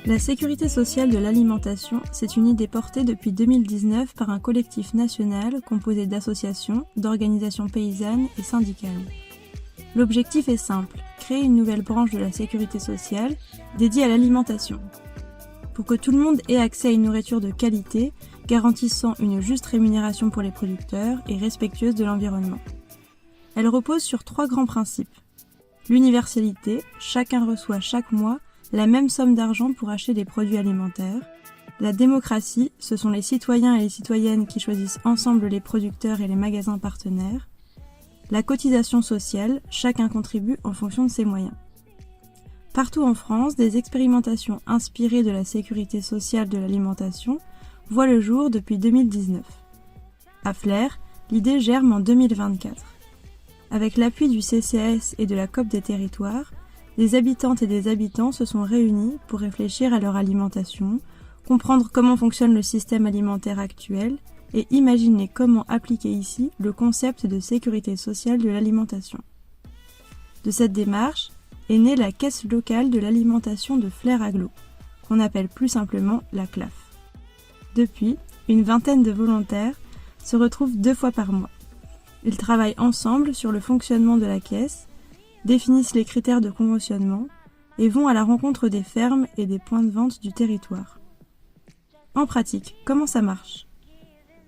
La sécurité sociale de l'alimentation, c'est une idée portée depuis 2019 par un collectif national composé d'associations, d'organisations paysannes et syndicales. L'objectif est simple, créer une nouvelle branche de la sécurité sociale dédiée à l'alimentation. Pour que tout le monde ait accès à une nourriture de qualité, garantissant une juste rémunération pour les producteurs et respectueuse de l'environnement. Elle repose sur 3 grands principes. L'universalité, chacun reçoit chaque mois la même somme d'argent pour acheter des produits alimentaires. La démocratie, ce sont les citoyens et les citoyennes qui choisissent ensemble les producteurs et les magasins partenaires. La cotisation sociale, chacun contribue en fonction de ses moyens. Partout en France, des expérimentations inspirées de la sécurité sociale de l'alimentation voient le jour depuis 2019. À Flers, l'idée germe en 2024. Avec l'appui du CCAS et de la COP des territoires, des habitantes et des habitants se sont réunis pour réfléchir à leur alimentation, comprendre comment fonctionne le système alimentaire actuel et imaginer comment appliquer ici le concept de sécurité sociale de l'alimentation. De cette démarche est née la Caisse locale de l'alimentation de Flers-Aglo, qu'on appelle plus simplement la CLAF. Depuis, une vingtaine de volontaires se retrouvent 2 fois par mois. Ils travaillent ensemble sur le fonctionnement de la caisse, définissent les critères de conventionnement et vont à la rencontre des fermes et des points de vente du territoire. En pratique, comment ça marche ?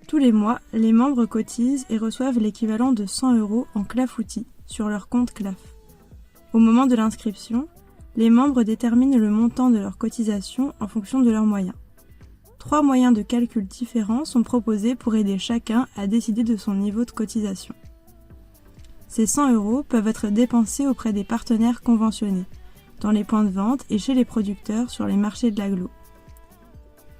Tous les mois, les membres cotisent et reçoivent l'équivalent de 100 € en CLAF-outils sur leur compte CLAF. Au moment de l'inscription, les membres déterminent le montant de leur cotisation en fonction de leurs moyens. 3 moyens de calcul différents sont proposés pour aider chacun à décider de son niveau de cotisation. Ces 100 € peuvent être dépensés auprès des partenaires conventionnés, dans les points de vente et chez les producteurs sur les marchés de l'agglo.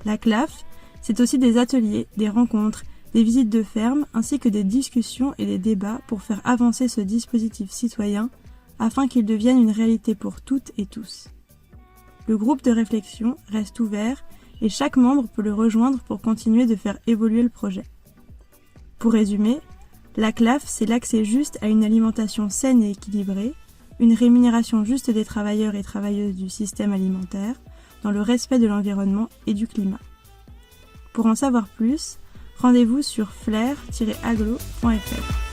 La CLAF, c'est aussi des ateliers, des rencontres, des visites de ferme, ainsi que des discussions et des débats pour faire avancer ce dispositif citoyen afin qu'il devienne une réalité pour toutes et tous. Le groupe de réflexion reste ouvert et chaque membre peut le rejoindre pour continuer de faire évoluer le projet. Pour résumer, la CLAF, c'est l'accès juste à une alimentation saine et équilibrée, une rémunération juste des travailleurs et travailleuses du système alimentaire, dans le respect de l'environnement et du climat. Pour en savoir plus, rendez-vous sur flers-aglo.fr.